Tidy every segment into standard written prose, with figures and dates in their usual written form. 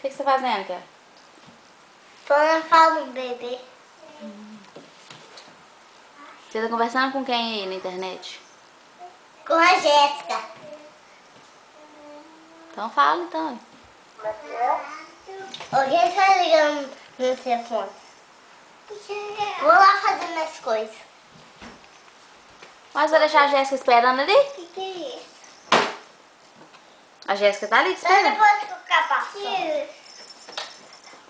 que você tá fazendo, cara? Falando bebê. Você tá conversando com quem aí na internet? Com a Jéssica. Então fala, então. Alguém tá ligando no telefone. Vou lá fazer minhas coisas. Mas vai deixar a Jéssica esperando ali? O que é isso? A Jéssica tá ali Só esperando. depois que eu ficar passando.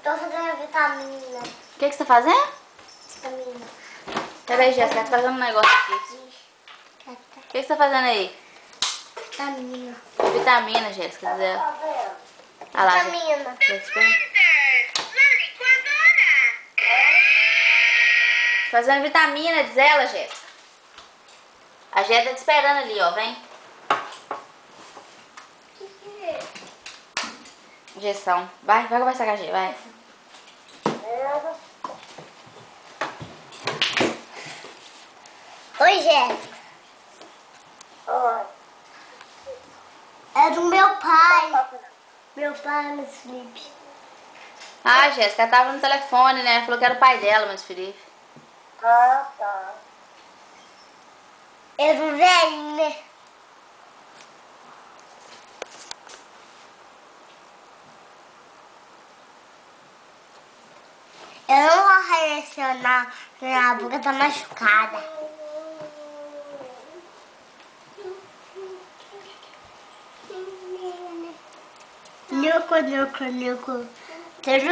Tô fazendo vitamina. O que você tá fazendo? Vitamina. Peraí, Jéssica, tá fazendo um negócio aqui. O que você tá fazendo aí? Vitamina. Vitamina, Jéssica. Dizer. Ah lá, Vitamina. Jéssica. Fazendo vitamina, diz ela, Jéssica. A Jéssica tá te esperando ali, ó. Vem. Injeção. Vai conversar com a Gê, vai. Oi, Jéssica. Oi. É do meu pai. Meu pai no Felipe. Ah, Jéssica, ela tava no telefone, né? Falou que era o pai dela, mas Felipe. Ah, tá. É do velho, né? Eu não vou reacionar, minha boca tá machucada. Nuco, nuco, nuco. Cadê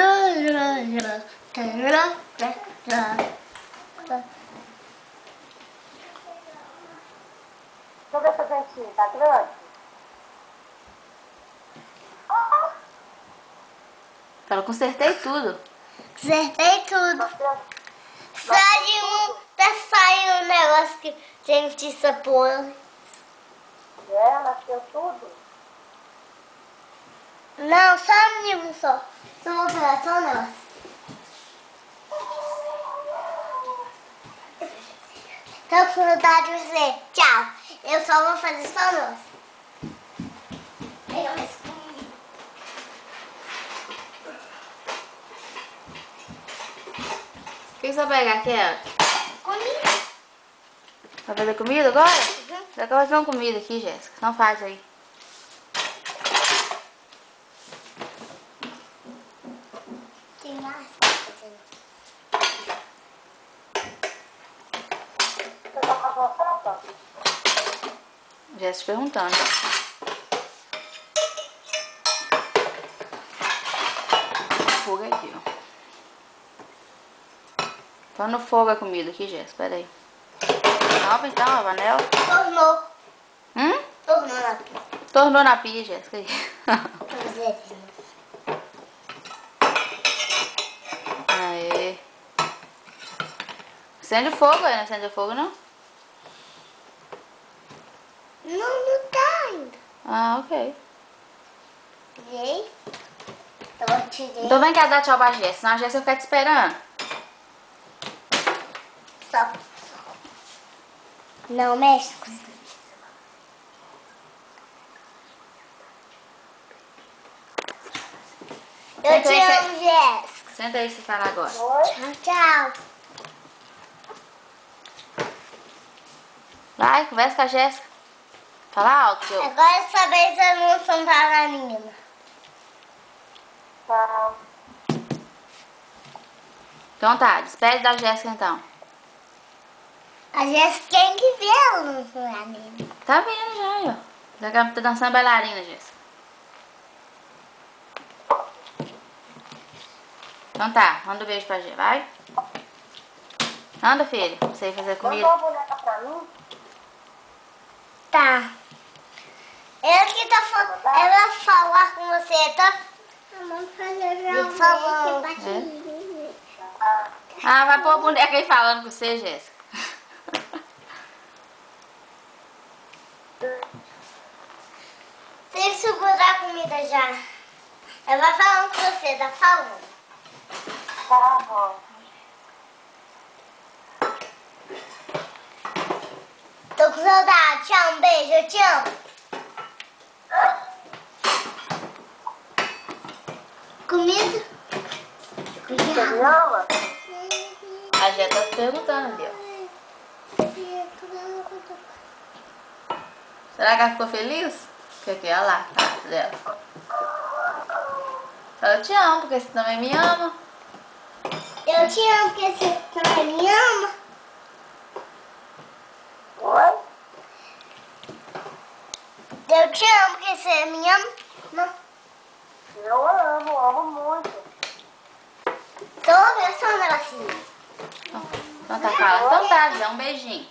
essa dentinha? Tá grande? Fala, consertei tudo. Acertei tudo. Tá saindo um negócio que dentista põe. É, nasceu tudo? Não, só um livro só. Só uma operação, negócio. Tô com vontade de você. Tchau. Eu só vou fazer só nós. Pega mais comigo. O que você vai pegar, Kel? Comigo. Vai fazer comida agora? Já que vai fazer uma comida aqui, Jéssica. Então faz aí. Tem mais pra fazer. Você tá com a sopa? Jéssica perguntando. Fogo aqui, ó. Põe no fogo a comida aqui, Jéssica. Pera aí. Nova então, a panela. Tornou. Tornou na pia. Tornou na pia, Jéssica. Aí. Aê. Acende o fogo aí, não acende o fogo não? Não tá ainda. Ah, ok. Tirei. Eu tirei. Então vem cá dar tchau pra Jéssica, senão a Jéssica vai ficar te esperando. Só. Não mexe com isso. Eu te amo, Jéssica. Senta aí, você fala agora. Tchau, tchau. Vai, conversa com a Jéssica. Fala alto, seu. Agora essa vez eu não sou pra menina. Tá. Então tá, despede da Jéssica então. A Jéssica tem que ver ela não sou pra menina. Tá vendo já, ó. Daqui a pouco tá dançando bailarina, Jéssica. Então tá, manda um beijo pra Gê, vai. Anda, filha, pra você ir fazer comida. Mandou a boneca pra mim? Tá. Ela que tá falando. Ela vai falar com você, tá? Vamos fazer por favor. Ah, vai pôr a boneca aí falando com você, Jéssica. Tem que segurar a comida já. Ela vai falando com você, tá falando. Tá bom. Tô com saudade. Tchau, um beijo, eu te amo. Comida? Você me ama? A Jé tá perguntando ali, ó. Será que ela ficou feliz? Porque olha lá, a cara dela. Eu te amo, porque você também me ama. Eu te amo porque você também me ama. Oi? Eu te amo porque você me ama. Não. Eu amo muito. Só um negocinho. Então tá, fala. Então tá, Jé, um beijinho.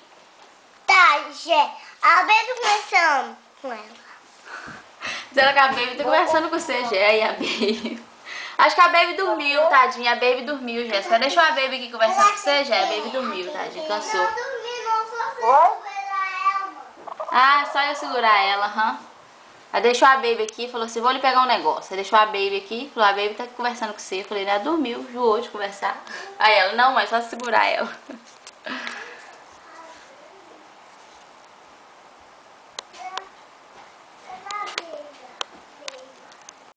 Tá, Gé. A Baby conversando com ela. Dizendo que a Baby tá conversando com você, Jé, e a Baby. Acho que a Baby dormiu, tadinha. A Baby dormiu, Jéssica. Deixa a Baby aqui conversando com você, Jé. A Baby dormiu, tadinha. Cansou. Eu dormi, não sou você Oi? segurar ela. Ah, só eu segurar ela, aham. Aí deixou a Baby aqui, falou assim, vou lhe pegar um negócio. Aí deixou a Baby aqui, falou, a Baby tá aqui conversando com você. Eu falei, ela dormiu, enjoou de conversar. Aí ela, não, mãe, só segurar ela.